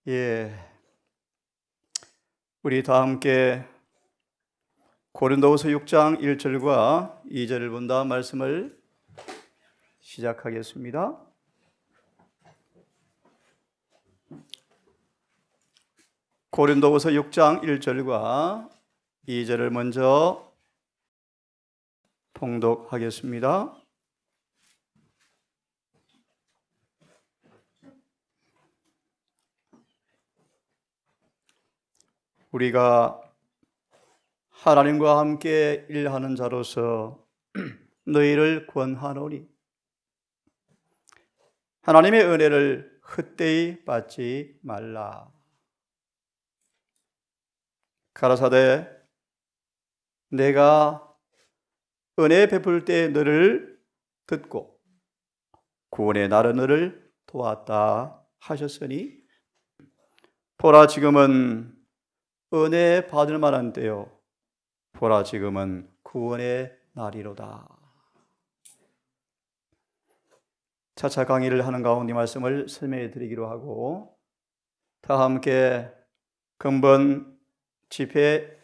예, 우리 다 함께 고린도후서 6장 1절과 2절을 본다 말씀을 시작하겠습니다. 고린도후서 6장 1절과 2절을 먼저 봉독하겠습니다. 우리가 하나님과 함께 일하는 자로서 너희를 권하노니 하나님의 은혜를 헛되이 받지 말라. 가라사대 내가 은혜 베풀 때 너를 듣고 구원의 날은 너를 도왔다 하셨으니 보라 지금은 은혜 받을 만한 때요 보라 지금은 구원의 날이로다. 차차 강의를 하는 가운데 말씀을 설명해 드리기로 하고 다 함께 근본 집회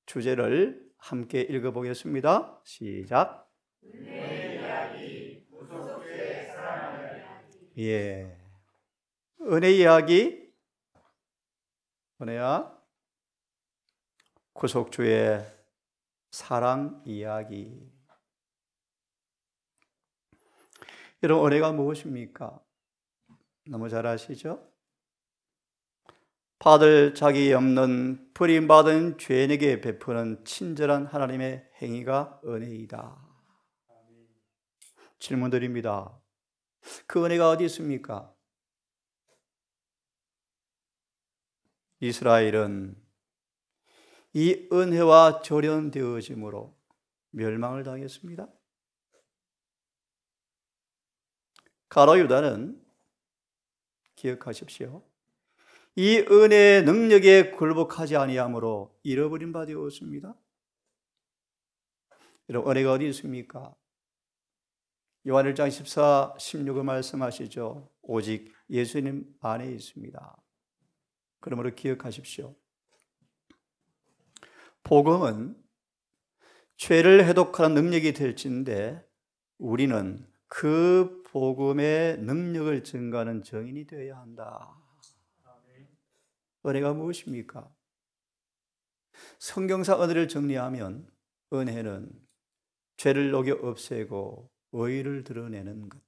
주제를 함께 읽어보겠습니다. 시작. 은혜의 이야기, 구속주의 사랑을. 예, 은혜 이야기, 은혜야 구속주의 사랑 이야기. 여러분, 은혜가 무엇입니까? 너무 잘 아시죠? 받을 자격이 없는 버림받은 죄인에게 베푸는 친절한 하나님의 행위가 은혜이다. 질문 드립니다. 그 은혜가 어디 있습니까? 이스라엘은 이 은혜와 절연되어짐으로 멸망을 당했습니다. 가룟 유다는 기억하십시오. 이 은혜의 능력에 굴복하지 아니함으로 잃어버린 바 되었습니다. 여러분, 은혜가 어디 있습니까? 요한 1장 14, 16을 말씀하시죠. 오직 예수님 안에 있습니다. 그러므로 기억하십시오. 복음은 죄를 해독하는 능력이 될진데 우리는 그 복음의 능력을 증가하는 증인이 되어야 한다. 은혜가 무엇입니까? 성경상 은혜를 정리하면 은혜는 죄를 녹여 없애고 의를 드러내는 것.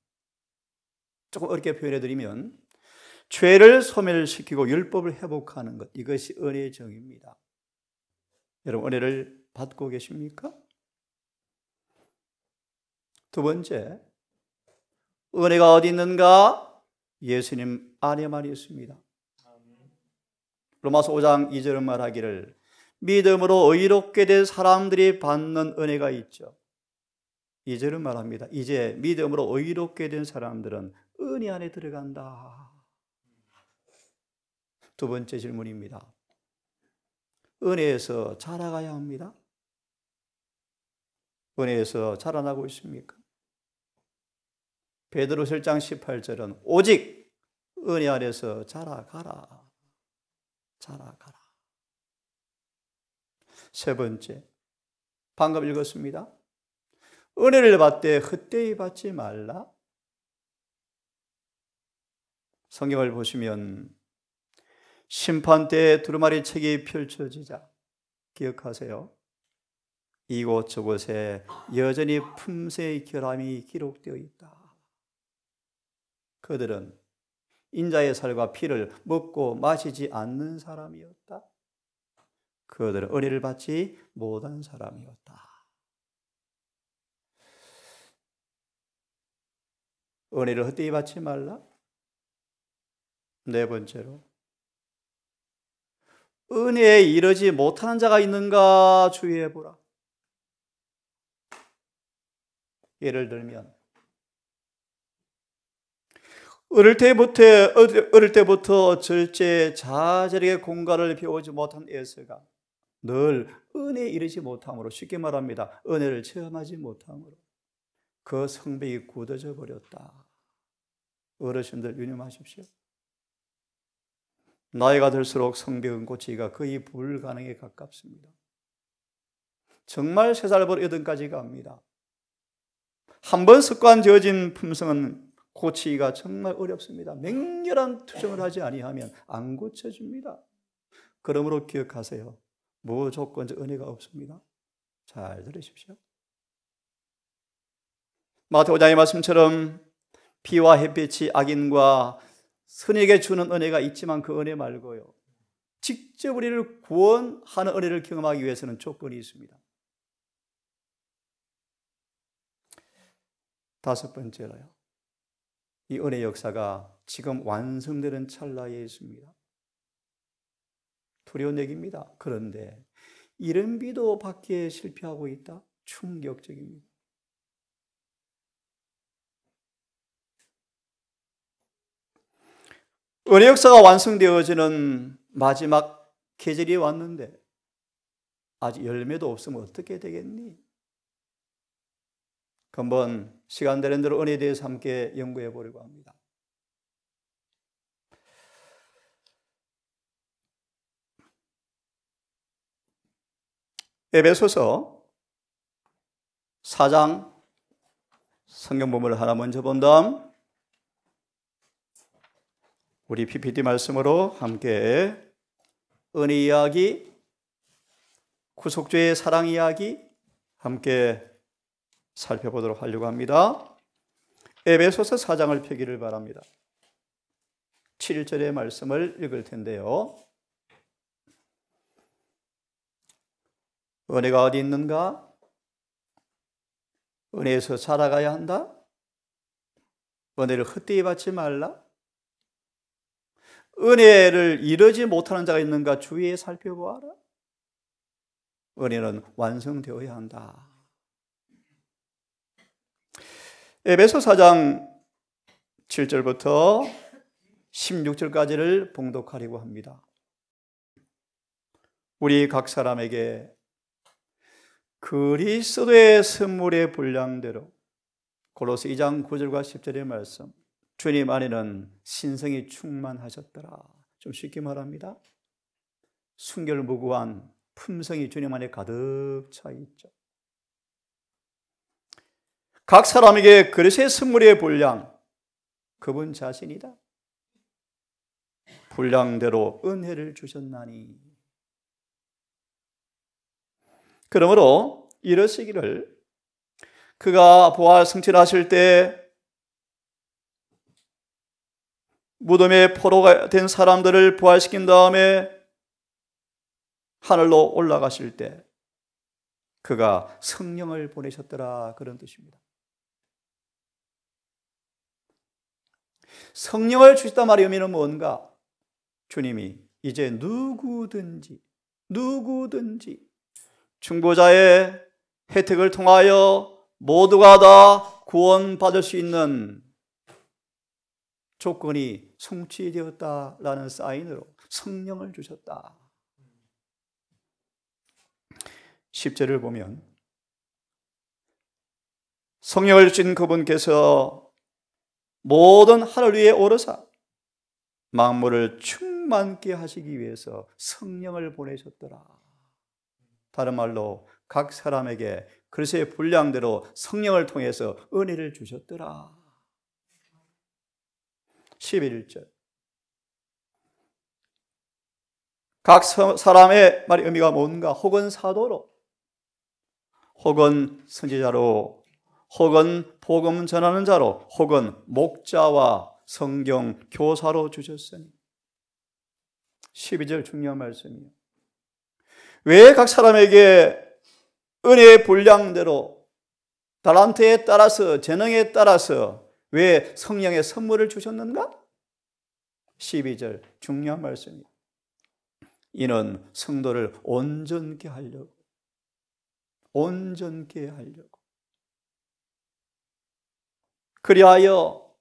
조금 어렵게 표현해드리면 죄를 소멸시키고 율법을 회복하는 것. 이것이 은혜의 정의입니다. 여러분, 은혜를 받고 계십니까? 두 번째, 은혜가 어디 있는가? 예수님 안에만 있습니다. 로마서 5장 2절은 말하기를 믿음으로 의롭게 된 사람들이 받는 은혜가 있죠. 2절은 말합니다. 이제 믿음으로 의롭게 된 사람들은 은혜 안에 들어간다. 두 번째 질문입니다. 은혜에서 자라가야 합니다. 은혜에서 자라나고 있습니까? 베드로서 1장 18절은 오직 은혜 안에서 자라가라. 자라가라. 세 번째, 방금 읽었습니다. 은혜를 받되 헛되이 받지 말라. 성경을 보시면 심판 때 두루마리 책이 펼쳐지자 기억하세요. 이곳저곳에 여전히 품새의 결함이 기록되어 있다. 그들은 인자의 살과 피를 먹고 마시지 않는 사람이었다. 그들은 은혜를 받지 못한 사람이었다. 은혜를 헛되이 받지 말라. 네 번째로, 은혜에 이르지 못하는 자가 있는가 주의해보라. 예를 들면 어릴 때부터 절제 자잘하게 공간을 배우지 못한 에서가 늘 은혜에 이르지 못함으로, 쉽게 말합니다. 은혜를 체험하지 못함으로 그 성벽이 굳어져 버렸다. 어르신들 유념하십시오. 나이가 들수록 성벽은 고치기가 거의 불가능에 가깝습니다. 정말 3살부터 8까지 갑니다. 한번 습관 지어진 품성은 고치기가 정말 어렵습니다. 맹렬한 투정을 하지 아니하면 안 고쳐집니다. 그러므로 기억하세요. 무조건적 은혜가 없습니다. 잘 들으십시오. 마태오 5장의 말씀처럼 비와 햇빛이 악인과 선에게 주는 은혜가 있지만 그 은혜 말고요, 직접 우리를 구원하는 은혜를 경험하기 위해서는 조건이 있습니다. 5번째로요, 이 은혜 역사가 지금 완성되는 찰나에 있습니다. 두려운 얘기입니다. 그런데 이런 비도 받기에 실패하고 있다? 충격적입니다. 은혜 역사가 완성되어지는 마지막 계절이 왔는데 아직 열매도 없으면 어떻게 되겠니? 한번 시간 되는 대로 은혜에 대해서 함께 연구해 보려고 합니다. 에베소서 4장 성경 본문을 하나 먼저 본 다음 우리 PPT 말씀으로 함께 은혜 이야기, 구속주의 사랑 이야기 함께 살펴보도록 하려고 합니다. 에베소서 4장을 펴기를 바랍니다. 7절의 말씀을 읽을 텐데요. 은혜가 어디 있는가? 은혜에서 살아가야 한다? 은혜를 헛되이 받지 말라? 은혜를 이루지 못하는 자가 있는가 주위에 살펴보아라. 은혜는 완성되어야 한다. 에베소 4장 7절부터 16절까지를 봉독하려고 합니다. 우리 각 사람에게 그리스도의 선물의 분량대로, 골로새 2장 9절과 10절의 말씀, 주님 안에는 신성이 충만하셨더라. 좀 쉽게 말합니다. 순결무구한 품성이 주님 안에 가득 차 있죠. 각 사람에게 그리스도의 선물의 분량, 그분 자신이다. 분량대로 은혜를 주셨나니. 그러므로 이러시기를, 그가 부활 승천하실 때 무덤에 포로가 된 사람들을 부활시킨 다음에 하늘로 올라가실 때 그가 성령을 보내셨더라, 그런 뜻입니다. 성령을 주셨단 말의 의미는 뭔가? 주님이 이제 누구든지 중보자의 혜택을 통하여 모두가 다 구원받을 수 있는 조건이 성취되었다라는 사인으로 성령을 주셨다. 10절을 보면 성령을 주신 그분께서 모든 하늘 위에 오르사 만물을 충만케 하시기 위해서 성령을 보내셨더라. 다른 말로 각 사람에게 그리스도의 분량대로 성령을 통해서 은혜를 주셨더라. 11절, 각 사람의 말의 의미가 뭔가? 혹은 사도로, 혹은 선지자로, 혹은 복음 전하는 자로, 혹은 목자와 성경 교사로 주셨으니. 12절 중요한 말씀이에요. 왜 각 사람에게 은혜의 분량대로 달란트에 따라서, 재능에 따라서 왜 성령의 선물을 주셨는가? 12절 중요한 말씀이에요. 이는 성도를 온전케 하려고. 그리하여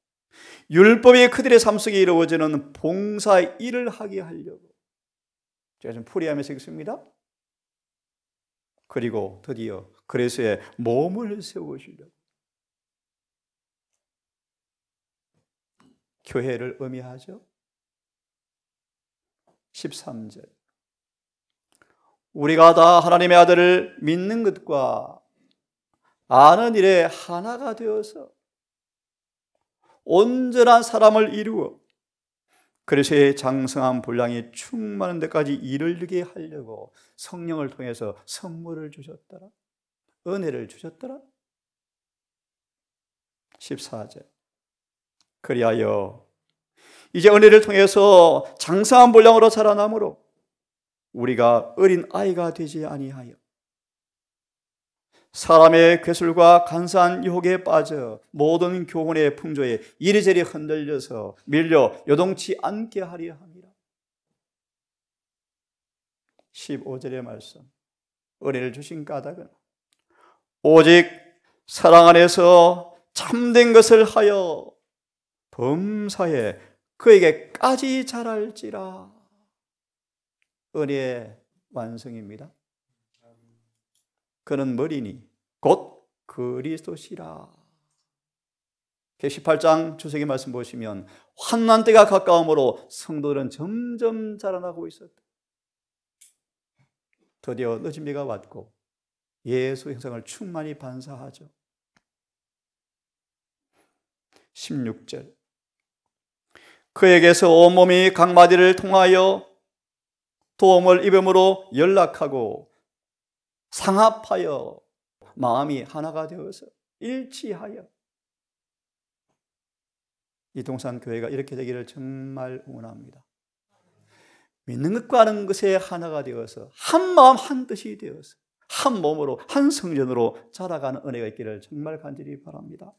율법이 그들의 삶 속에 이루어지는 봉사의 일을 하게 하려고. 제가 좀 풀이하면서 읽습니다. 그리고 드디어 그리스도의 몸을 세우시려고. 교회를 의미하죠. 13절. 우리가 다 하나님의 아들을 믿는 것과 아는 일에 하나가 되어서 온전한 사람을 이루어 그리스도의 장성한 분량이 충만한 데까지 이르게 하려고 성령을 통해서 선물을 주셨더라. 은혜를 주셨더라. 14절. 그리하여 이제 은혜를 통해서 장성한 분량으로 자라나므로 우리가 어린 아이가 되지 아니하여 사람의 괴술과 간사한 유혹에 빠져 모든 교훈의 풍조에 이리저리 흔들려서 밀려 요동치 않게 하려 함이라. 15절의 말씀. 은혜를 주신 까닭은 오직 사랑 안에서 참된 것을 하여 범사에 그에게까지 자랄지라. 은혜의 완성입니다. 그는 머리니 곧 그리스도시라. 18장 주석의 말씀 보시면 환난 때가 가까움으로 성도들은 점점 자라나고 있었다. 드디어 늦은 비가 왔고 예수 형상을 충만히 반사하죠. 16절. 그에게서 온몸이 각마디를 통하여 도움을 입음으로 연락하고 상합하여 마음이 하나가 되어서 일치하여. 이동산 교회가 이렇게 되기를 정말 응원합니다. 믿는 것과 아는 것에 하나가 되어서 한 마음 한 뜻이 되어서 한 몸으로 한 성전으로 자라가는 은혜가 있기를 정말 간절히 바랍니다.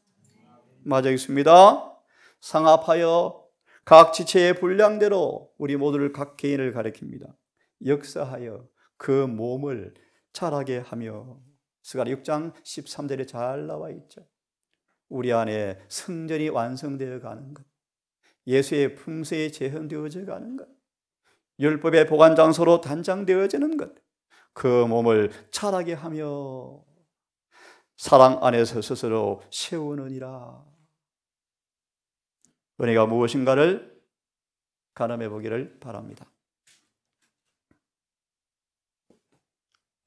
맞아 있습니다. 상합하여 각 지체의 분량대로 우리 모두를 각 개인을 가리킵니다. 역사하여 그 몸을 자라게 하며. 스가랴 6장 13절에 잘 나와 있죠. 우리 안에 성전이 완성되어 가는 것, 예수의 품새에 재현되어져 가는 것, 율법의 보관장소로 단장되어지는 것, 그 몸을 자라게 하며 사랑 안에서 스스로 세우느니라. 은혜가 무엇인가를 가늠해 보기를 바랍니다.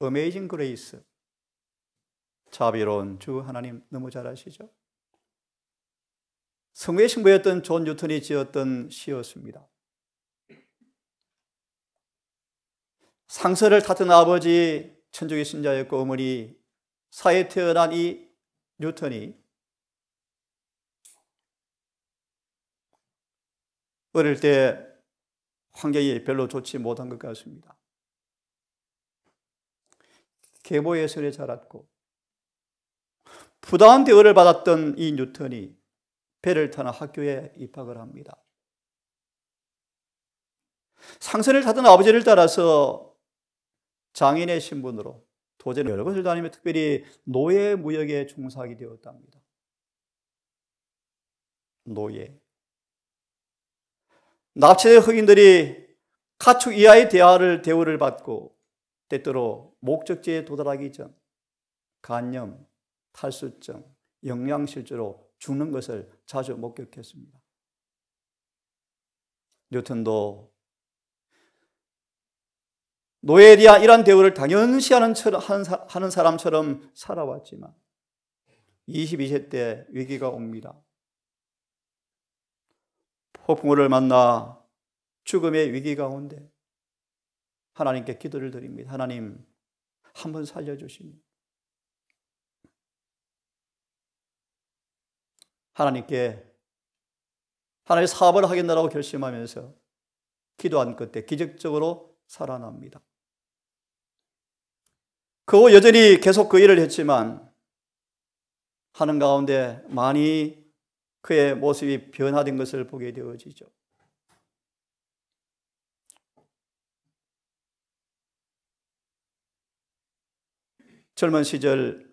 어메이징 그레이스, 자비로운 주 하나님 너무 잘 아시죠? 성부의 신부였던 존 뉴턴이 지었던 시였습니다. 상서를 탔던 아버지 천주교 신자였고 어머니 사회에 태어난 이 뉴턴이 어릴 때 환경이 별로 좋지 못한 것 같습니다. 계보의 설에 자랐고 부당한 대우를 받았던 이 뉴턴이 배를 타는 학교에 입학을 합니다. 상선을 타던 아버지를 따라서 장인의 신분으로 도저히 여러 곳을 다니며 특별히 노예 무역에 종사하게 되었답니다. 노예. 납치된 흑인들이 가축 이하의 대우를 받고 때때로 목적지에 도달하기 전 간염, 탈수증, 영양실조로 죽는 것을 자주 목격했습니다. 뉴턴도 노예에 대한 이러한 대우를 당연시하는 사람처럼 살아왔지만 22세 때 위기가 옵니다. 폭풍우를 만나 죽음의 위기 가운데 하나님께 기도를 드립니다. 하나님, 한번 살려주시니. 하나님께 하나님의 사업을 하겠다라고 결심하면서 기도한 끝에 기적적으로 살아납니다. 그 후 여전히 계속 그 일을 했지만 하는 가운데 많이 그의 모습이 변화된 것을 보게 되어지죠. 젊은 시절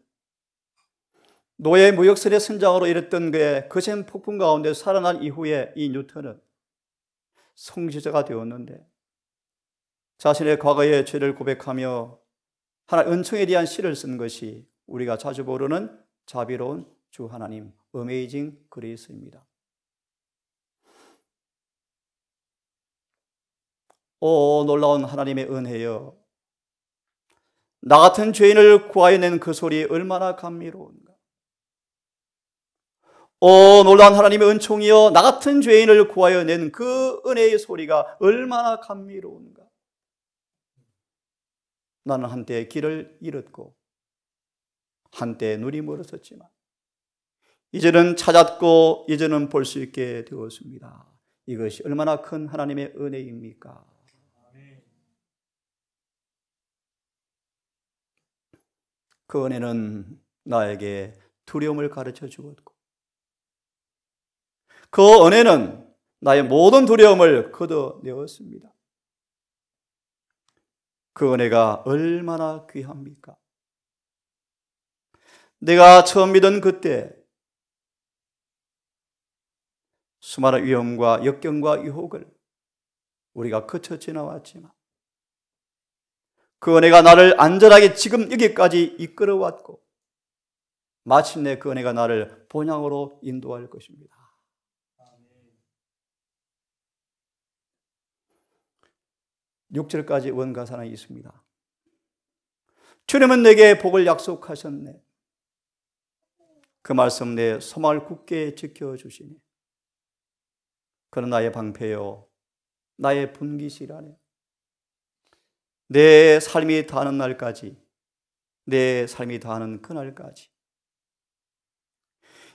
노예 무역선의 선장으로 일했던 그의 거센 폭풍 가운데 살아난 이후에 이 뉴턴은 성지자가 되었는데 자신의 과거의 죄를 고백하며 하나님의 은총에 대한 시를 쓴 것이 우리가 자주 부르는 자비로운 주 하나님, 어메이징 그레이스입니다. 오 놀라운 하나님의 은혜여, 나 같은 죄인을 구하여 낸 그 소리 얼마나 감미로운가. 오 놀라운 하나님의 은총이여, 나 같은 죄인을 구하여 낸 그 은혜의 소리가 얼마나 감미로운가. 나는 한때 길을 잃었고 한때 눈이 멀었었지만 이제는 찾았고 이제는 볼 수 있게 되었습니다. 이것이 얼마나 큰 하나님의 은혜입니까? 그 은혜는 나에게 두려움을 가르쳐 주었고 그 은혜는 나의 모든 두려움을 걷어내었습니다. 그 은혜가 얼마나 귀합니까? 내가 처음 믿은 그때 수많은 위험과 역경과 유혹을 우리가 거쳐 지나왔지만 그 은혜가 나를 안전하게 지금 여기까지 이끌어왔고 마침내 그 은혜가 나를 본향으로 인도할 것입니다. 6절까지 원가사는 있습니다. 주님은 내게 복을 약속하셨네. 그 말씀 내 소망을 굳게 지켜주시니 그는 나의 방패요 나의 분기시라네. 내 삶이 다하는 날까지, 내 삶이 다하는 그날까지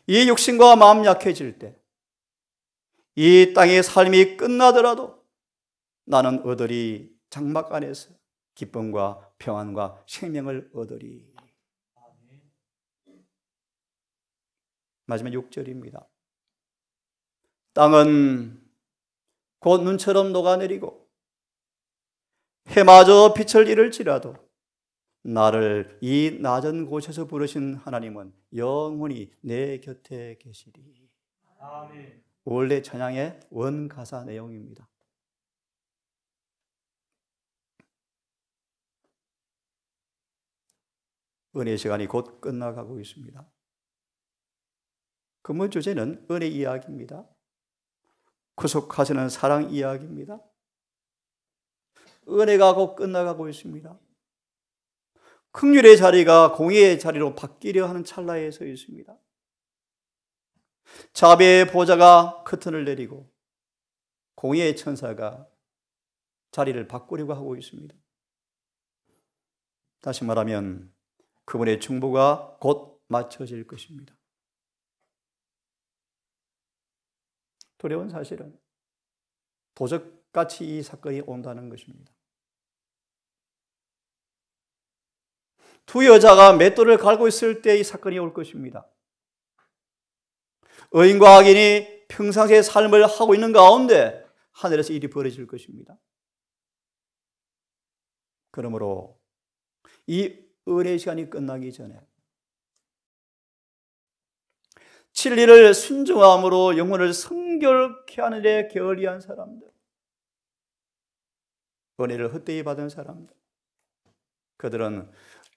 이 육신과 마음 약해질 때, 이 땅의 삶이 끝나더라도 나는 얻으리 장막 안에서 기쁨과 평안과 생명을 얻으리. 마지막 6절입니다. 땅은 곧 눈처럼 녹아내리고 해마저 빛을 잃을지라도 나를 이 낮은 곳에서 부르신 하나님은 영원히 내 곁에 계시리. 아멘. 원래 찬양의 원가사 내용입니다. 은혜 시간이 곧 끝나가고 있습니다. 근본 주제는 은혜 이야기입니다. 구속하시는 사랑 이야기입니다. 은혜가 곧 끝나가고 있습니다. 긍휼의 자리가 공의의 자리로 바뀌려 하는 찰나에 서 있습니다. 자비의 보좌가 커튼을 내리고 공의의 천사가 자리를 바꾸려고 하고 있습니다. 다시 말하면 그분의 중보가 곧 맞춰질 것입니다. 두려운 사실은 도적같이 이 사건이 온다는 것입니다. 두 여자가 맷돌을 갈고 있을 때 이 사건이 올 것입니다. 의인과 악인이 평상시의 삶을 하고 있는 가운데 하늘에서 일이 벌어질 것입니다. 그러므로 이 은혜의 시간이 끝나기 전에 진리를 순종함으로 영혼을 성결케 하는 데 게을리한 사람들, 은혜를 헛되이 받은 사람들, 그들은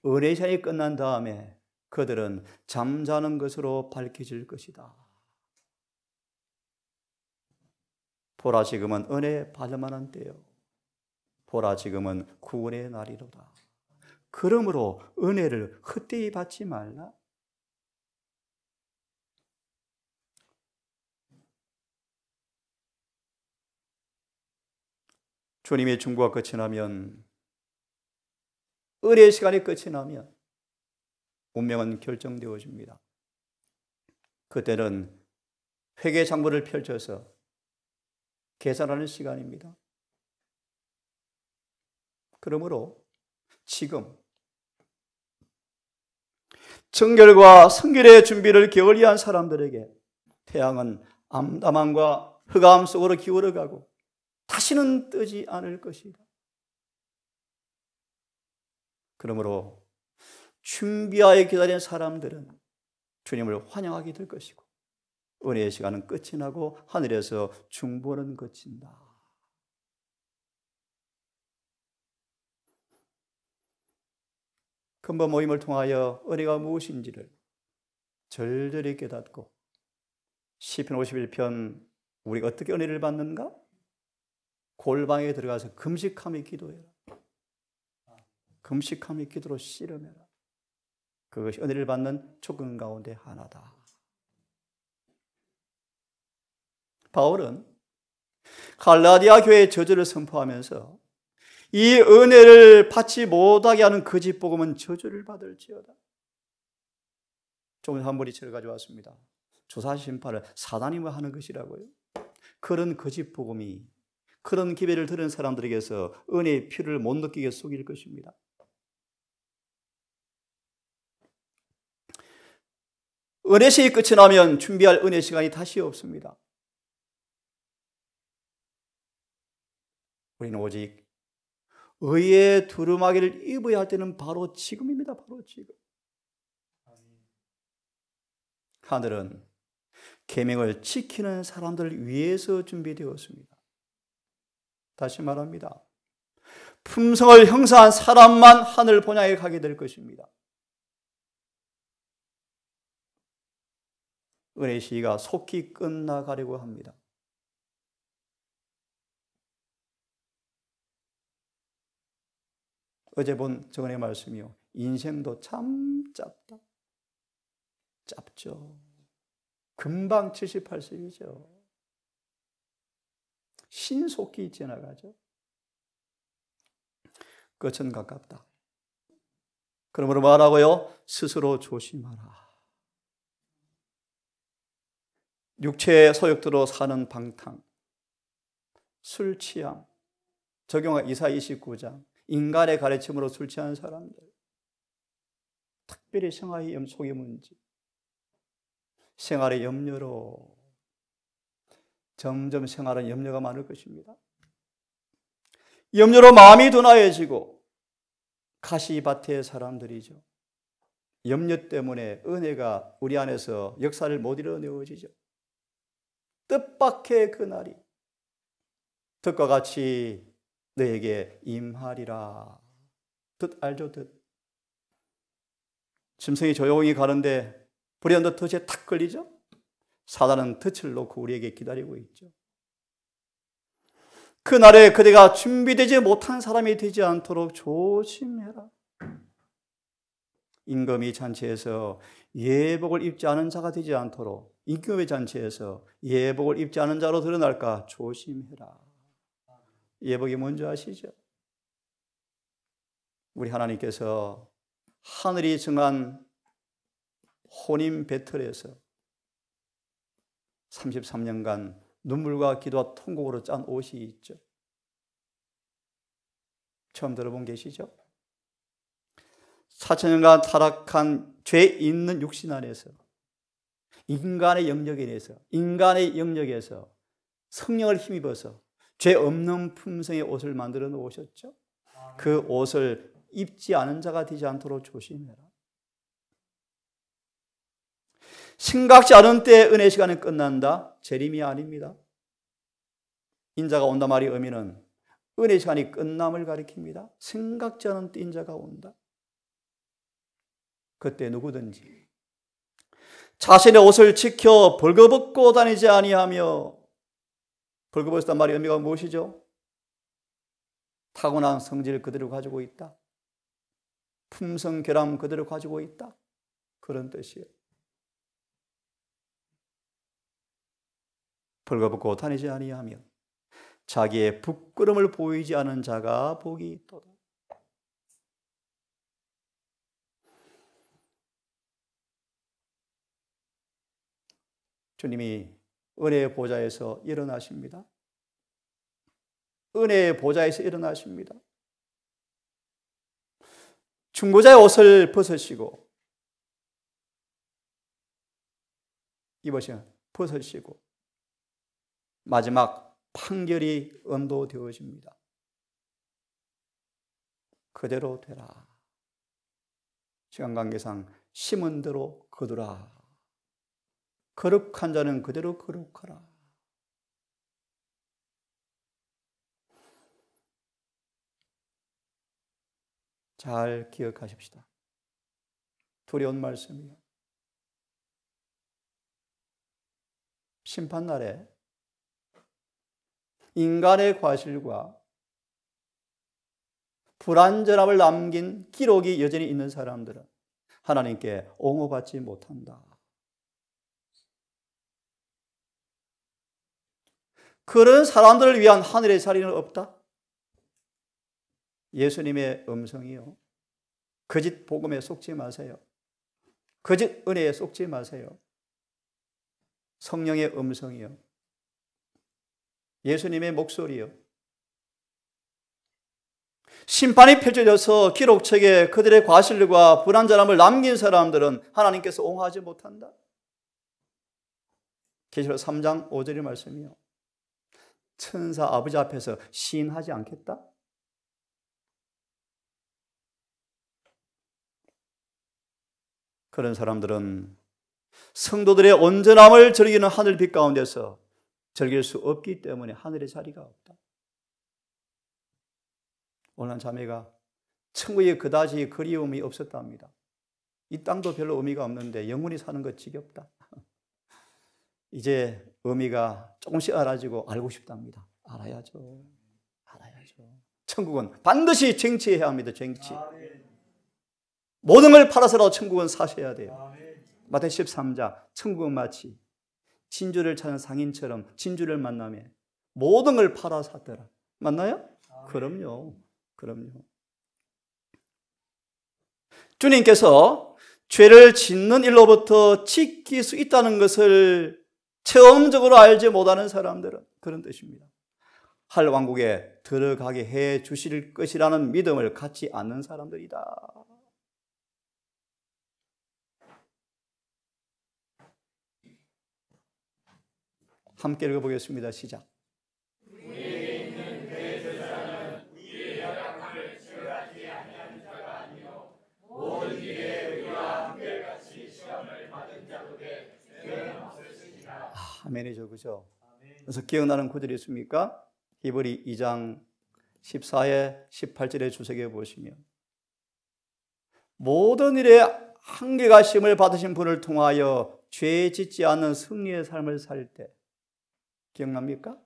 은혜의 시간이 끝난 다음에 그들은 잠자는 것으로 밝혀질 것이다. 보라 지금은 은혜 받을 만한 때요, 보라 지금은 구원의 날이로다. 그러므로 은혜를 헛되이 받지 말라. 주님의 중보가 끝이 나면, 은혜의 시간이 끝이 나면 운명은 결정되어집니다. 그때는 회개 장부를 펼쳐서 계산하는 시간입니다. 그러므로 지금 정결과 성결의 준비를 게을리한 사람들에게 태양은 암담함과 흑암 속으로 기울어가고 다시는 뜨지 않을 것이다. 그러므로 준비하여 기다리는 사람들은 주님을 환영하게 될 것이고 은혜의 시간은 끝이 나고 하늘에서 중보는 그친다. 근본 모임을 통하여 은혜가 무엇인지를 절절히 깨닫고 시편 51편 우리가 어떻게 은혜를 받는가? 골방에 들어가서 금식하며 기도해라. 금식하며 기도로 씨름해라. 그것이 은혜를 받는 조건 가운데 하나다. 바울은 갈라디아 교회의 저주를 선포하면서 이 은혜를 받지 못하게 하는 거짓 복음은 저주를 받을지어다. 조금 한 머리채를 가져왔습니다. 조사 심판을 사단이 하는 것이라고요. 그런 거짓 복음이 그런 기회를 들은 사람들에게서 은혜의 피를 못 느끼게 속일 것입니다. 은혜식이 끝이 나면 준비할 은혜 시간이 다시 없습니다. 우리는 오직 의의 두루마기를 입어야 할 때는 바로 지금입니다. 바로 지금. 하늘은 계명을 지키는 사람들을 위해서 준비되었습니다. 다시 말합니다. 품성을 형성한 사람만 하늘 본향에 가게 될 것입니다. 은혜 시기가 속히 끝나가려고 합니다. 어제 본 정언의 말씀이요. 인생도 참 짧다. 짧죠. 금방 78세이죠. 신속히 지나가죠. 끝은 가깝다. 그러므로 말하고요. 스스로 조심하라. 육체의 소욕대로 사는 방탕, 술 취함, 적용한 이사야 29장, 인간의 가르침으로 술 취하는 사람들, 특별히 생활의 속의 문제, 생활의 염려로 점점 생활은 염려가 많을 것입니다. 염려로 마음이 둔하여지고 가시밭의 사람들이죠. 염려 때문에 은혜가 우리 안에서 역사를 못 이뤄내어지죠. 뜻밖의 그날이 뜻과 같이 너에게 임하리라. 뜻 알죠? 뜻. 짐승이 조용히 가는데 불현듯 덫에 탁 걸리죠? 사단은 덫을 놓고 우리에게 기다리고 있죠. 그날에 그대가 준비되지 못한 사람이 되지 않도록 조심해라. 임금의 잔치에서 예복을 입지 않은 자가 되지 않도록, 임금의 잔치에서 예복을 입지 않은 자로 드러날까 조심해라. 예복이 뭔지 아시죠? 우리 하나님께서 하늘이 정한 혼인 배틀에서 33년간 눈물과 기도와 통곡으로 짠 옷이 있죠. 처음 들어본 계시죠? 4천년간 타락한 죄 있는 육신 안에서 인간의 영역에서 성령을 힘입어서 죄 없는 품성의 옷을 만들어 놓으셨죠. 그 옷을 입지 않은 자가 되지 않도록 조심해라. 심각지 않은 때 은혜 시간은 끝난다. 재림이 아닙니다. 인자가 온다 말의 의미는 은혜 시간이 끝남을 가리킵니다. 심각지 않은 때 인자가 온다. 그때 누구든지 자신의 옷을 지켜 벌거벗고 다니지 아니하며, 벌거벗었단 말의 의미가 무엇이죠? 타고난 성질 그대로 가지고 있다. 품성 결함 그대로 가지고 있다. 그런 뜻이에요. 벌거벗고 다니지 아니하며 자기의 부끄러움을 보이지 않은 자가 복이 있도다. 주님이 은혜의 보좌에서 일어나십니다. 은혜의 보좌에서 일어나십니다. 중보자의 옷을 벗으시고 벗으시고 마지막 판결이 언도되어집니다. 그대로 되라. 시간 관계상 심은 대로 거두라. 거룩한 자는 그대로 거룩하라. 잘 기억하십시다. 두려운 말씀이요. 심판날에 인간의 과실과 불완전함을 남긴 기록이 여전히 있는 사람들은 하나님께 옹호받지 못한다. 그런 사람들을 위한 하늘의 자리는 없다? 예수님의 음성이요, 거짓 복음에 속지 마세요. 거짓 은혜에 속지 마세요. 성령의 음성이요, 예수님의 목소리요, 심판이 펼쳐져서 기록책에 그들의 과실과 불완전함을 남긴 사람들은 하나님께서 옹호하지 못한다. 계시록 3장 5절의 말씀이요, 천사 아버지 앞에서 시인하지 않겠다? 그런 사람들은 성도들의 온전함을 즐기는 하늘빛 가운데서 즐길 수 없기 때문에 하늘의 자리가 없다. 오늘 한 자매가 천국에 그다지 그리움이 없었답니다. 이 땅도 별로 의미가 없는데 영원히 사는 것 지겹다. 이제 의미가 조금씩 알아지고 알고 싶답니다. 알아야죠. 천국은 반드시 쟁취해야 합니다. 쟁취. 모든 걸 팔아서라도 천국은 사셔야 돼요. 마태복음 13장, 천국은 마치 진주를 찾는 상인처럼 진주를 만나며 모든 걸 팔아 샀더라. 맞나요? 그럼요. 주님께서 죄를 짓는 일로부터 지킬 수 있다는 것을 체험적으로 알지 못하는 사람들은 그런 뜻입니다. 할 왕국에 들어가게 해 주실 것이라는 믿음을 갖지 않는 사람들이다. 함께 읽어보겠습니다. 시작. 우리에게 있는 그의 제사장은 우리의 혈약함을 채워하지 아니하는 자가 아니요 모든 일에 우리와 한결같이 시험을 받은 자들의 죄는 없으시니라. 아멘이죠, 그죠? 그래서 기억나는 구절이 있습니까? 히브리 2장 14에 18절의 주석에 보시면 모든 일에 한결같이 시험을 받으신 분을 통하여 죄 짓지 않는 승리의 삶을 살 때 기억납니까?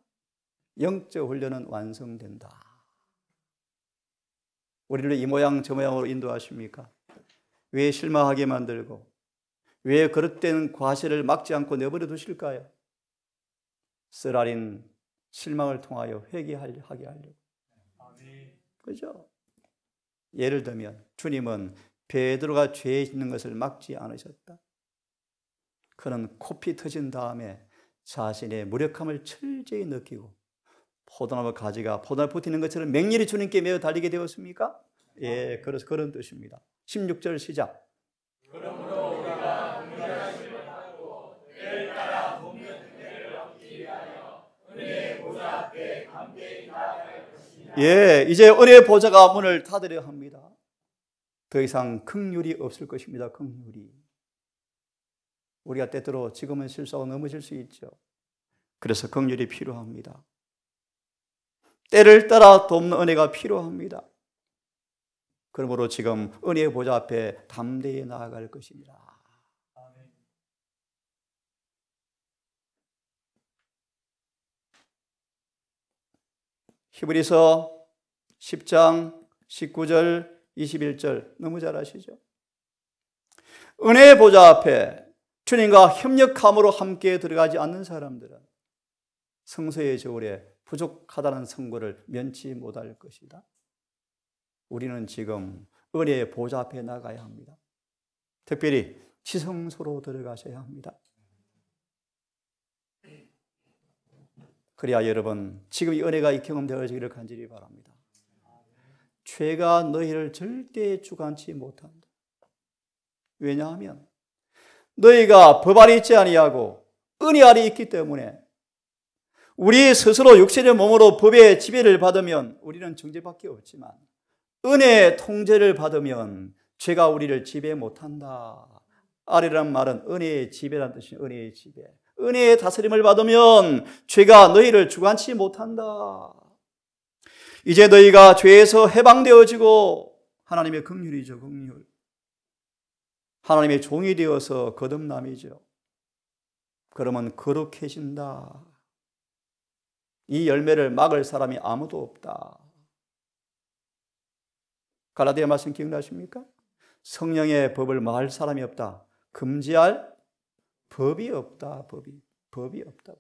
영적 훈련은 완성된다. 우리를 이 모양 저 모양으로 인도하십니까? 왜 실망하게 만들고 왜 그릇된 과실을 막지 않고 내버려 두실까요? 쓰라린 실망을 통하여 회개하게 하려고. 그죠? 예를 들면 주님은 베드로가 죄 짓는 것을 막지 않으셨다. 그는 코피 터진 다음에 자신의 무력함을 철저히 느끼고 포도나무 가지가 포도나무 붙이는 것처럼 맹렬히 주님께 매어 달리게 되었습니까? 예, 그래서 그런 뜻입니다. 16절 시작. 그러므로 우리가 은혜하심을 받고 때를 따라 돕는 은혜를 얻기 위하여 은혜의 보좌 앞에 담대히 나아갈 것이냐. 예, 이제 은혜의 보좌가 문을 닫으려 합니다. 더 이상 긍휼이 없을 것입니다. 긍휼이. 우리가 때때로 지금은 실수하고 넘어질 수 있죠. 그래서 긍휼이 필요합니다. 때를 따라 돕는 은혜가 필요합니다. 그러므로 지금 은혜의 보좌 앞에 담대히 나아갈 것입니다. 히브리서 10장 19절 21절 너무 잘 아시죠? 은혜의 보좌 앞에 주님과 협력함으로 함께 들어가지 않는 사람들은 성서의 저울에 부족하다는 선고를 면치 못할 것이다. 우리는 지금 은혜의 보좌 앞에 나가야 합니다. 특별히 지성소로 들어가셔야 합니다. 그래야 여러분 지금 이 은혜가 경험되어지기를 간절히 바랍니다. 죄가 너희를 절대 주관치 못한다. 왜냐하면 너희가 법 아래 있지 아니하고 은혜 아래 있기 때문에 우리 스스로 육신의 몸으로 법의 지배를 받으면 우리는 정죄밖에 없지만 은혜의 통제를 받으면 죄가 우리를 지배 못한다. 아래란 말은 은혜의 지배라는 뜻이에요. 은혜의 지배. 은혜의 다스림을 받으면 죄가 너희를 주관치 못한다. 이제 너희가 죄에서 해방되어지고 하나님의 긍휼이죠. 긍휼. 하나님의 종이 되어서 거듭남이죠. 그러면 거룩해진다. 이 열매를 막을 사람이 아무도 없다. 갈라디아 말씀 기억나십니까? 성령의 법을 막을 사람이 없다. 금지할 법이 없다. 법이 없다.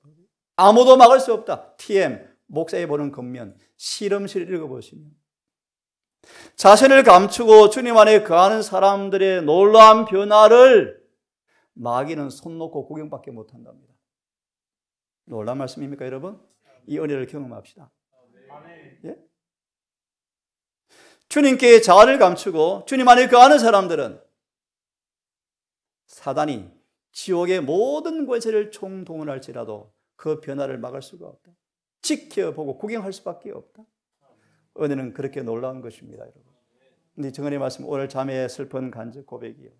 아무도 막을 수 없다. TM, 목사에 보는 겉면, 실험실 읽어보시면 자신을 감추고 주님 안에 거하는 사람들의 놀라운 변화를 마귀는 손 놓고 구경밖에 못한답니다. 놀라운 말씀입니까, 여러분? 이 은혜를 경험합시다. 예? 주님께 자아를 감추고 주님 안에 거하는 사람들은 사단이 지옥의 모든 권세를 총동원할지라도 그 변화를 막을 수가 없다. 지켜보고 구경할 수밖에 없다. 은혜는 그렇게 놀라운 것입니다, 여러분. 근데 정은의 말씀, 오늘 자매의 슬픈 간증 고백이요.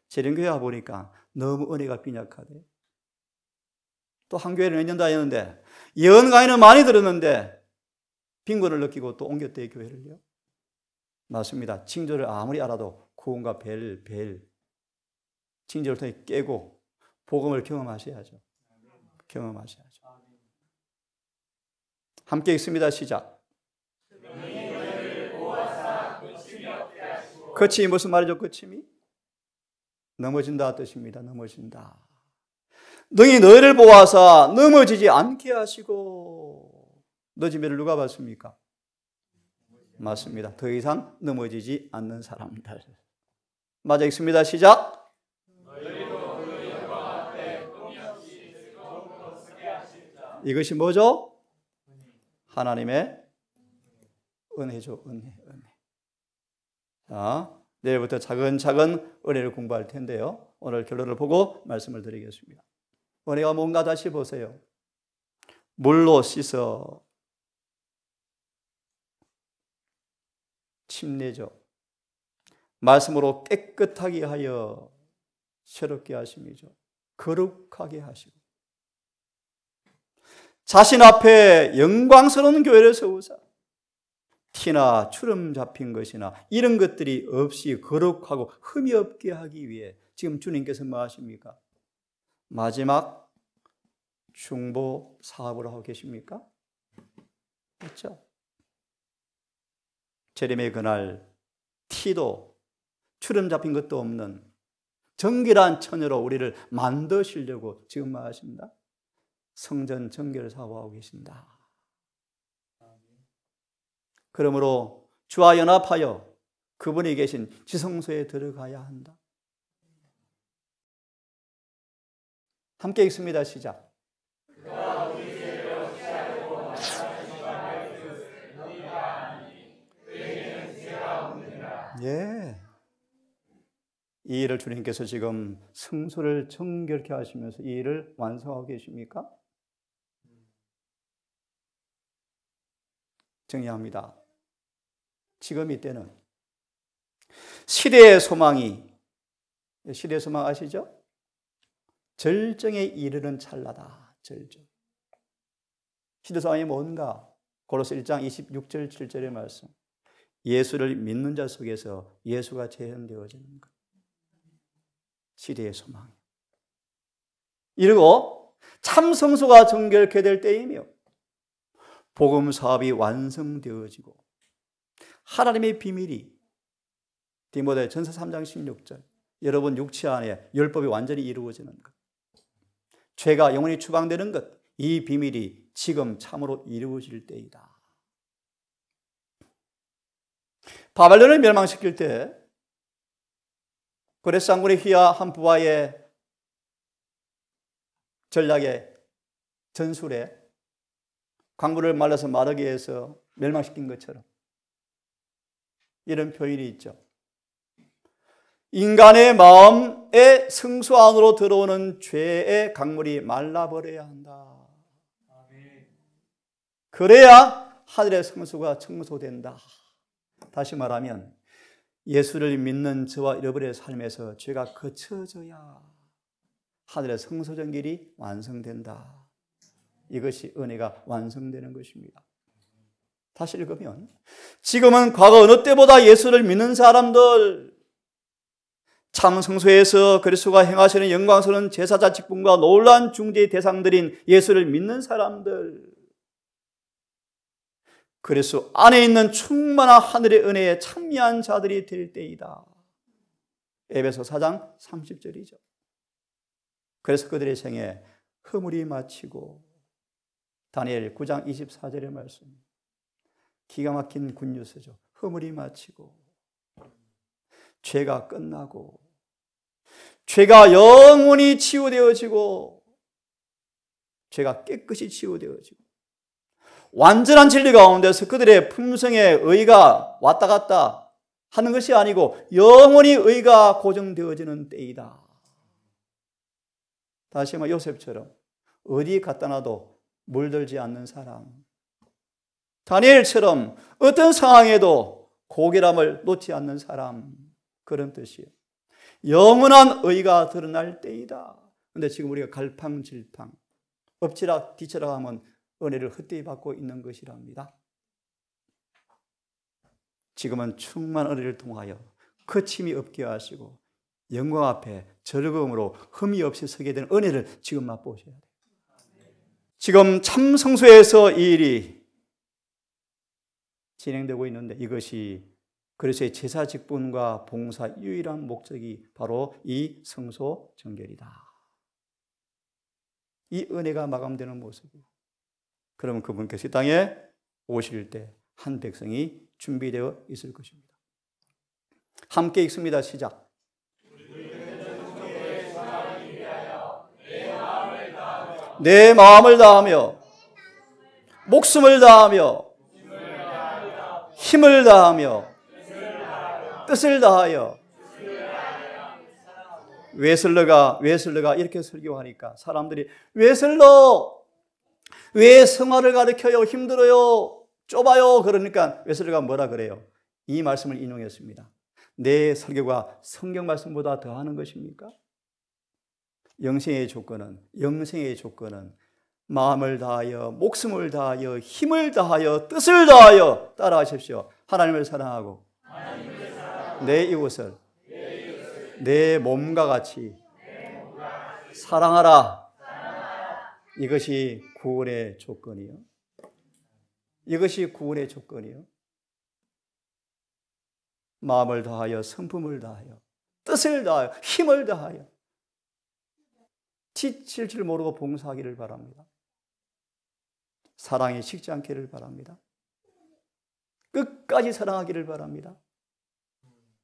재림교회 와보니까 너무 은혜가 빈약하대. 또 한 교회를 몇 년도 다녔는데 예언 강의는 많이 들었는데 빈곤을 느끼고 또 옮겼대요, 교회를요. 맞습니다. 징조를 아무리 알아도 구원과 벨 징조를 통해 깨고 복음을 경험하셔야죠. 경험하셔야죠. 함께 읽습니다. 시작. 거침이 무슨 말이죠? 거침이? 넘어진다 뜻입니다. 넘어진다. 능히 너희를 보아사 넘어지지 않게 하시고. 넘어짐을 누가 봤습니까? 맞습니다. 더 이상 넘어지지 않는 사람들. 맞아 읽습니다. 시작. 이것이 뭐죠? 하나님의 은혜죠. 은혜. 자, 내일부터 차근차근 은혜를 공부할 텐데요. 오늘 결론을 보고 말씀을 드리겠습니다. 은혜가 뭔가 다시 보세요. 물로 씻어 침내죠. 말씀으로 깨끗하게 하여 새롭게 하심이죠. 거룩하게 하시고 자신 앞에 영광스러운 교회를 세우사 티나 주름 잡힌 것이나 이런 것들이 없이 거룩하고 흠이 없게 하기 위해 지금 주님께서 뭐 하십니까? 마지막 중보 사업을 하고 계십니까? 그렇죠? 재림의 그날 티도 주름 잡힌 것도 없는 정결한 처녀로 우리를 만드시려고 지금 뭐 하십니다? 성전 정결 사업하고 계신다. 그러므로 주와 연합하여 그분이 계신 지성소에 들어가야 한다. 함께 읽습니다. 시작. 예. 이 일을 주님께서 지금 성소를 정결케 하시면서 이 일을 완성하고 계십니까? 정리합니다. 지금 이때는 시대의 소망이, 시대의 소망 아시죠? 절정에 이르는 찰나다. 절정. 시대 소망이 뭔가? 고로새 1장 26절 7절의 말씀. 예수를 믿는 자 속에서 예수가 재현되어지는 것. 시대의 소망. 이르고 참 성소가 정결케 될 때이며 복음 사업이 완성되어지고 하나님의 비밀이 디모데 전서 3장 16절 여러분 육체 안에 율법이 완전히 이루어지는 것, 죄가 영원히 추방되는 것, 이 비밀이 지금 참으로 이루어질 때이다. 바벨론을 멸망시킬 때 고레스 장군의 휘하 한 부하의 전략에 전술에 강물을 말라서 마르게 해서 멸망시킨 것처럼 이런 표현이 있죠. 인간의 마음의 성소 안으로 들어오는 죄의 강물이 말라버려야 한다. 그래야 하늘의 성소가 청소된다. 다시 말하면 예수를 믿는 저와 여러분의 삶에서 죄가 거쳐져야 하늘의 성소 정결이 완성된다. 이것이 은혜가 완성되는 것입니다. 다시 읽으면 지금은 과거 어느 때보다 예수를 믿는 사람들, 참 성소에서 그리스도가 행하시는 영광스러운 제사자 직분과 놀라운 중재의 대상들인 예수를 믿는 사람들, 그리스도 안에 있는 충만한 하늘의 은혜에 참여한 자들이 될 때이다. 에베소 4장 30절이죠. 그래서 그들의 생에 허물이 마치고, 다니엘 9장 24절의 말씀, 기가 막힌 굿뉴스죠. 허물이 마치고 죄가 끝나고 죄가 영원히 치유되어지고 죄가 깨끗이 치유되어지고 완전한 진리 가운데서 그들의 품성에 의가 왔다 갔다 하는 것이 아니고 영원히 의가 고정되어지는 때이다. 다시 한번 요셉처럼 어디 갖다 놔도 물들지 않는 사람, 다니엘처럼 어떤 상황에도 고결함을 놓지 않는 사람, 그런 뜻이에요. 영원한 의가 드러날 때이다. 그런데 지금 우리가 갈팡질팡 엎치락 뒤치락 하면 은혜를 헛되이 받고 있는 것이랍니다. 지금은 충만한 은혜를 통하여 거침이 없게 하시고 영광 앞에 즐거움으로 흠이 없이 서게 되는 은혜를 지금 맛보셔야 돼요. 지금 참성소에서 이 일이 진행되고 있는데, 이것이 그리스도의 제사 직분과 봉사 유일한 목적이 바로 이 성소 정결이다. 이 은혜가 마감되는 모습이에요. 그러면 그분께서 이 땅에 오실 때 한 백성이 준비되어 있을 것입니다. 함께 읽습니다. 시작. 내 마음을 다하며 목숨을 다하며 힘을 다하며 뜻을 다하여. 웨슬러가 이렇게 설교하니까 사람들이 왜 성화를 가르쳐요? 힘들어요. 좁아요. 그러니까 웨슬러가 뭐라 그래요? 이 말씀을 인용했습니다. 내 설교가 성경 말씀보다 더하는 것입니까? 영생의 조건은 마음을 다하여 목숨을 다하여 힘을 다하여 뜻을 다하여 따라하십시오. 하나님을 사랑하고 내 이웃을 내 몸과 같이 사랑하라. 이것이 구원의 조건이요. 이것이 구원의 조건이요. 마음을 다하여 성품을 다하여 뜻을 다하여 힘을 다하여 지칠 줄 모르고 봉사하기를 바랍니다. 사랑이 식지 않기를 바랍니다. 끝까지 사랑하기를 바랍니다.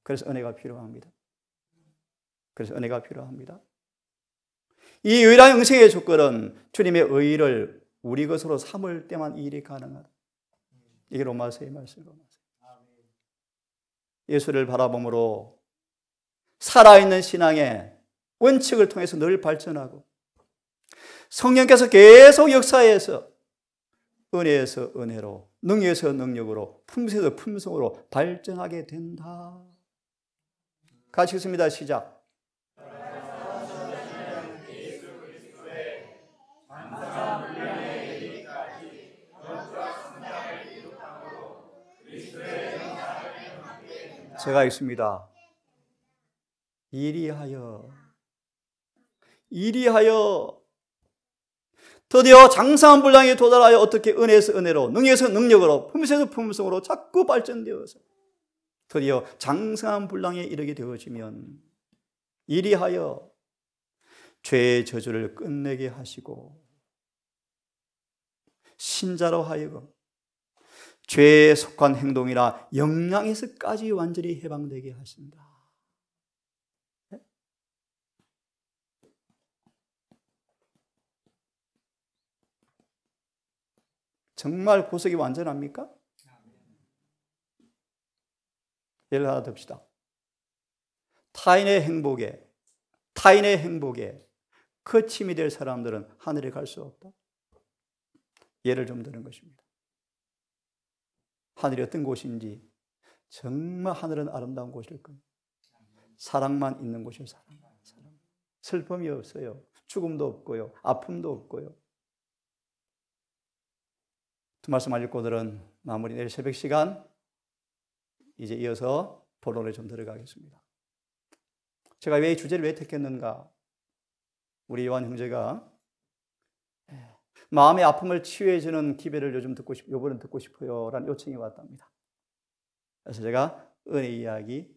그래서 은혜가 필요합니다. 이 유일한 영생의 조건은 주님의 의를 우리 것으로 삼을 때만 이 일이 가능하다. 이게 로마서의 말씀입니다. 예수를 바라봄으로 살아있는 신앙의 원칙을 통해서 늘 발전하고 성령께서 계속 역사해서 은혜에서 은혜로, 능력에서 능력으로, 품성에서 품성으로 발전하게 된다. 같이 읽습니다. 시작. 제가 읽습니다. 이리하여 드디어 장성한 분량에 도달하여 어떻게 은혜에서 은혜로, 능력에서 능력으로, 품성에서 품성으로 자꾸 발전되어서 드디어 장성한 분량에 이르게 되어지면 이리하여 죄의 저주를 끝내게 하시고 신자로 하여금 죄에 속한 행동이나 영향에서까지 완전히 해방되게 하신다. 정말 구속이 완전합니까? 예를 하나 듭시다. 타인의 행복에 거침이 될 사람들은 하늘에 갈 수 없다. 예를 좀 드는 것입니다. 하늘이 어떤 곳인지, 정말 하늘은 아름다운 곳일 겁니다. 사랑만 있는 곳이에요. 사랑. 슬픔이 없어요. 죽음도 없고요. 아픔도 없고요. 두 말씀 알고들은 마무리 내일 새벽 시간 이제 이어서 본론에 좀 들어가겠습니다. 제가 이 주제를 왜 택했는가? 우리 요한 형제가 마음의 아픔을 치유해주는 기별을 요번은 듣고 싶어요 라는 요청이 왔답니다. 그래서 제가 은혜 이야기,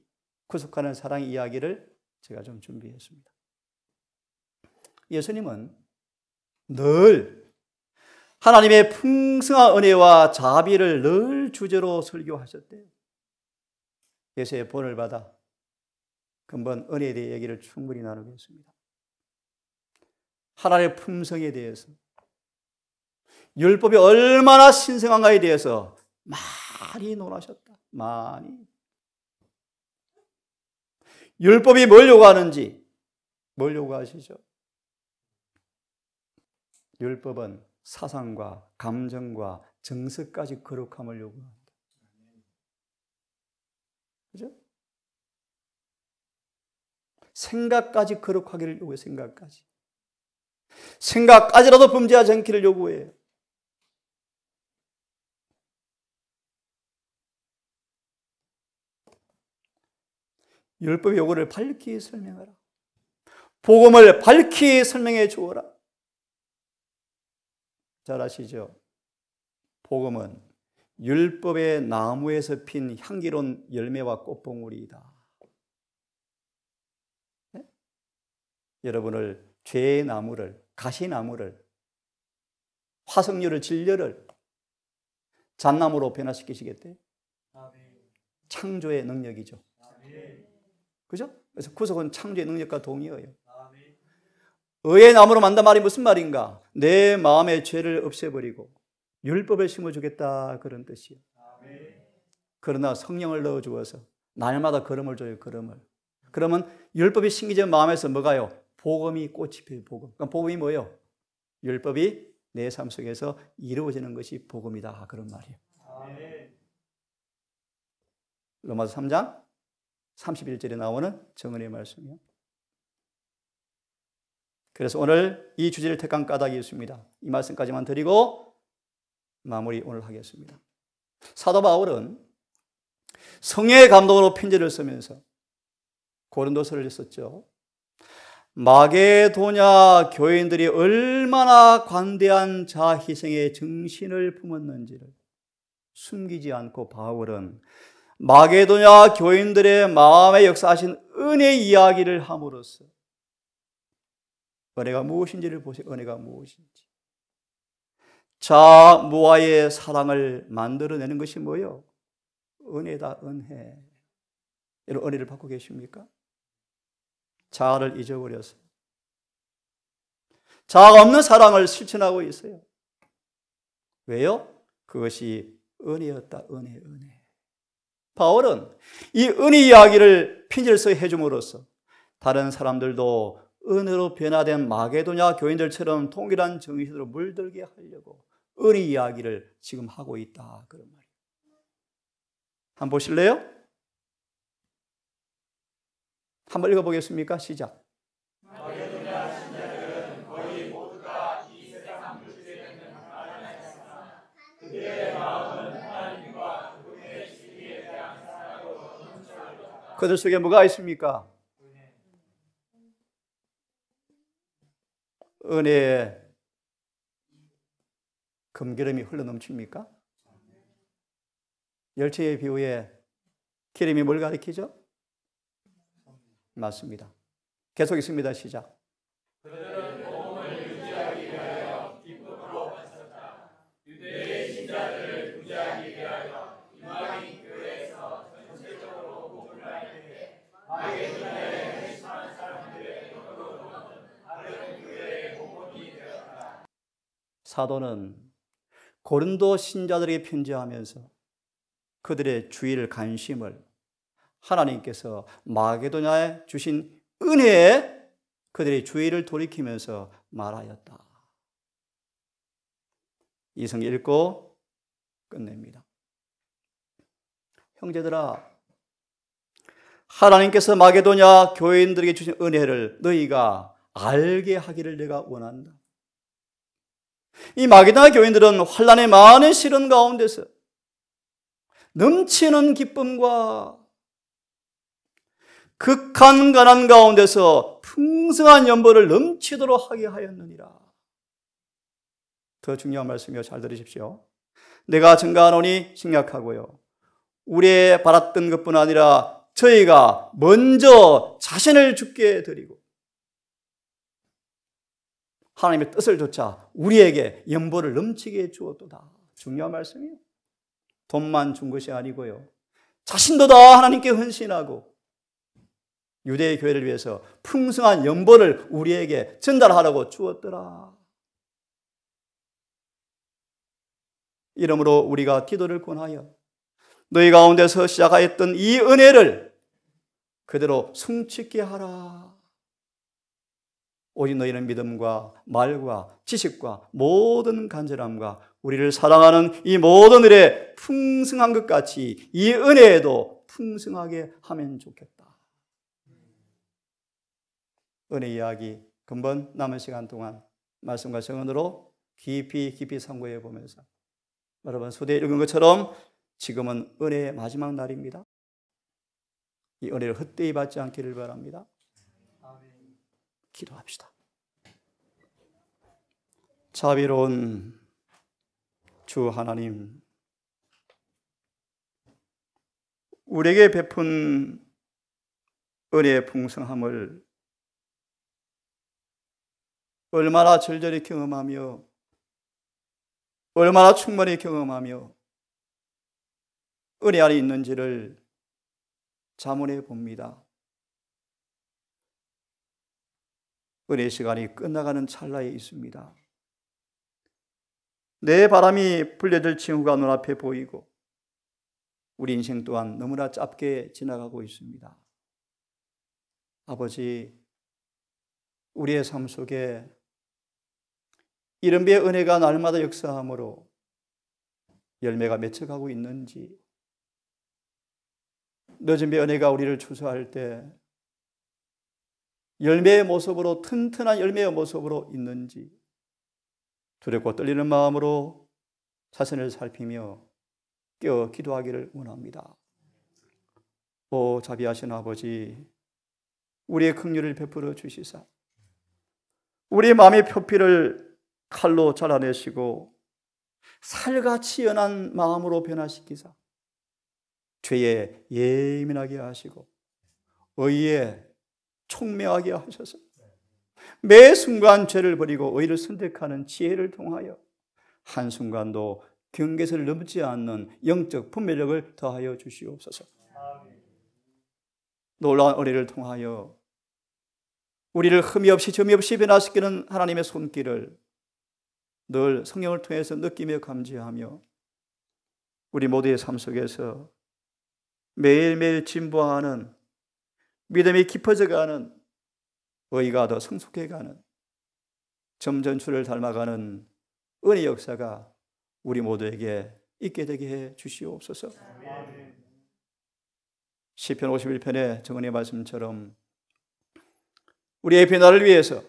구속하는 사랑 이야기를 제가 좀 준비했습니다. 예수님은 늘 하나님의 풍성한 은혜와 자비를 늘 주제로 설교하셨대요. 예수의 본을 받아 근본 은혜에 대해 얘기를 충분히 나누겠습니다. 하나님의 품성에 대해서, 율법이 얼마나 신성한가에 대해서 많이 논하셨다. 많이. 율법이 뭘 요구하는지, 뭘 요구하시죠? 율법은 사상과 감정과 정서까지 거룩함을 요구합니다. 그죠? 생각까지 거룩하기를 요구해요. 생각까지. 생각까지라도 범죄하지 않기를 요구해요. 율법의 요구를 밝히 설명하라. 복음을 밝히 설명해 주어라. 잘 아시죠? 복음은 율법의 나무에서 핀 향기로운 열매와 꽃봉오리이다. 네? 여러분을 죄의 나무를, 가시나무를, 화석류를, 진려를 잣나무로 변화시키시겠대요. 창조의 능력이죠. 그죠? 그래서 구속은 창조의 능력과 동의어요. 의의 나무로 만든 말이 무슨 말인가? 내 마음의 죄를 없애버리고 율법을 심어주겠다, 그런 뜻이에요. 그러나 성령을 넣어주어서 날마다 걸음을 줘요. 걸음을. 그러면 율법이 심기 전 마음에서 뭐가요? 복음이 꽃이 피어요. 복음. 그럼 복음이 뭐예요? 율법이 내 삶 속에서 이루어지는 것이 복음이다, 그런 말이에요. 로마서 3장 31절에 나오는 정은혜의 말씀이요. 그래서 오늘 이 주제를 택한 까닭이 있습니다. 이 말씀까지만 드리고 마무리 오늘 하겠습니다. 사도 바울은 성령의 감동으로 편지를 쓰면서 고린도서를 썼죠. 마게도냐 교인들이 얼마나 관대한 자희생의 정신을 품었는지를 숨기지 않고 바울은 마게도냐 교인들의 마음에 역사하신 은혜 이야기를 함으로써 은혜가 무엇인지를 보세요. 은혜가 무엇인지. 자무아의 사랑을 만들어내는 것이 뭐예요? 은혜다, 은혜. 여러분, 은혜를 받고 계십니까? 자아를 잊어버렸어요. 자아가 없는 사랑을 실천하고 있어요. 왜요? 그것이 은혜였다. 은혜, 은혜. 바울은 이 은혜 이야기를 편지를 써 해줌으로써 다른 사람들도 은혜로 변화된 마게도냐 교인들처럼 동일한 정신으로 물들게 하려고 은혜 이야기를 지금 하고 있다, 그런 말이에요. 한번 보실래요? 한번 읽어보겠습니까? 시작. 마게도냐 신자들은 거의 모두가 이 세상 물질에는 하나님이었으나 그들의 마음은 하나님과 그분의 진리에 대한 사랑으로 넘쳐흘렀다. 그들 속에 뭐가 있습니까? 은혜의 금기름이 흘러넘칩니까? 열처의 비유에 기름이 뭘 가리키죠? 맞습니다. 계속 있습니다. 시작. 그들은 복음을 유지하기 위하여 기쁨으로 바쳤다. 유대의 신자들을 구제하기 위하여 이방인 교회에서 전체적으로 복음을 알리되 마게도냐에 회심한 사람들의 영으로는 다른 교회의 복음이 되었다. 사도는 고린도 신자들에게 편지하면서 그들의 주의를, 관심을 하나님께서 마게도냐에 주신 은혜에 그들의 주의를 돌이키면서 말하였다. 이 성 읽고 끝냅니다. 형제들아, 하나님께서 마게도냐 교인들에게 주신 은혜를 너희가 알게 하기를 내가 원한다. 이 마게도냐 교인들은 환난의 많은 시련 가운데서 넘치는 기쁨과 극한 가난 가운데서 풍성한 연보를 넘치도록 하게 하였느니라. 더 중요한 말씀이요. 잘 들으십시오. 내가 증거하노니 생략하고요. 우리의 바랐던 것뿐 아니라 저희가 먼저 자신을 주께 드리고 하나님의 뜻을 조차 우리에게 연보를 넘치게 주었도다. 중요한 말씀이에요. 돈만 준 것이 아니고요. 자신도 다 하나님께 헌신하고 유대의 교회를 위해서 풍성한 연보를 우리에게 전달하라고 주었더라. 이러므로 우리가 기도를 권하여 너희 가운데서 시작하였던 이 은혜를 그대로 성취케 하라. 오직 너희는 믿음과 말과 지식과 모든 간절함과 우리를 사랑하는 이 모든 일에 풍성한 것 같이 이 은혜에도 풍성하게 하면 좋겠다. 은혜 이야기 근본 남은 시간 동안 말씀과 정언으로 깊이 상고해 보면서 여러분 소대에 읽은 것처럼 지금은 은혜의 마지막 날입니다. 이 은혜를 헛되이 받지 않기를 바랍니다. 기도합시다. 자비로운 주 하나님, 우리에게 베푼 은혜의 풍성함을 얼마나 절절히 경험하며 얼마나 충만히 경험하며 은혜 안에 있는지를 자문해 봅니다. 은혜 시간이 끝나가는 찰나에 있습니다. 내 바람이 불려질 징후가 눈앞에 보이고 우리 인생 또한 너무나 짧게 지나가고 있습니다. 아버지, 우리의 삶 속에 이런 배의 은혜가 날마다 역사함으로 열매가 맺혀가고 있는지, 늦은 배의 은혜가 우리를 추수할 때 열매의 모습으로, 튼튼한 열매의 모습으로 있는지 두렵고 떨리는 마음으로 자신을 살피며 깨어 기도하기를 원합니다. 오 자비하신 아버지, 우리의 긍휼을 베풀어 주시사 우리의 마음의 표피를 칼로 잘라내시고 살같이 연한 마음으로 변화시키사 죄에 예민하게 하시고 의에 총명하게 하셔서 매 순간 죄를 버리고 의를 선택하는 지혜를 통하여 한순간도 경계선을 넘지 않는 영적 분별력을 더하여 주시옵소서. 놀라운 은혜를 통하여 우리를 흠이 없이 점이 없이 변화시키는 하나님의 손길을 늘 성령을 통해서 느끼며 감지하며 우리 모두의 삶 속에서 매일매일 진보하는 믿음이 깊어져가는 의가 더 성숙해가는 점점 주를 닮아가는 은혜 역사가 우리 모두에게 있게 되게 해 주시옵소서. 시편 51편의 정언의 말씀처럼 우리의 변화를 위해서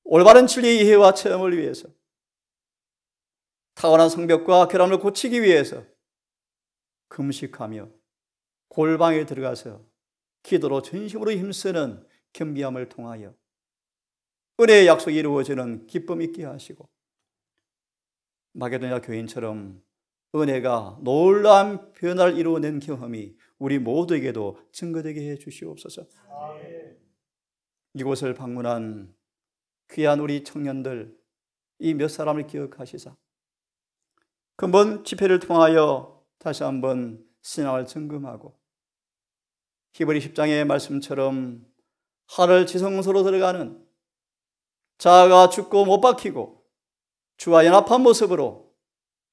올바른 진리의 이해와 체험을 위해서 타고난 성벽과 결함을 고치기 위해서 금식하며 골방에 들어가서 기도로 전심으로 힘쓰는 겸비함을 통하여 은혜의 약속이 이루어지는 기쁨 있게 하시고 마게도냐 교인처럼 은혜가 놀라운 변화를 이루어낸 경험이 우리 모두에게도 증거되게 해 주시옵소서. 이곳을 방문한 귀한 우리 청년들 이 몇 사람을 기억하시사 근본 집회를 통하여 다시 한번 신앙을 점검하고 히브리 10장의 말씀처럼 하늘 지성소로 들어가는 자아가 죽고 못 박히고 주와 연합한 모습으로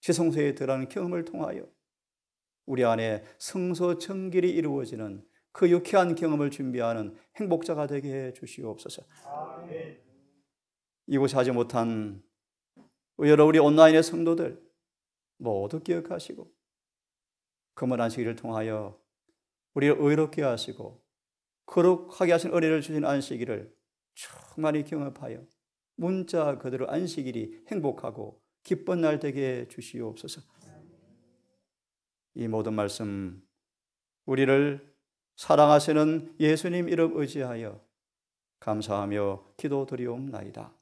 지성소에 들어가는 경험을 통하여 우리 안에 성소 정결이 이루어지는 그 유쾌한 경험을 준비하는 행복자가 되게 해 주시옵소서. 아멘. 이곳에 하지 못한 여러 우리 온라인의 성도들 모두 기억하시고 금은 안식일을 통하여 우리를 의롭게 하시고 거룩하게 하신 은혜를 주신 안식일을 충만히 경험하여 문자 그대로 안식일이 행복하고 기쁜 날 되게 해 주시옵소서. 이 모든 말씀 우리를 사랑하시는 예수님 이름 의지하여 감사하며 기도드리옵나이다.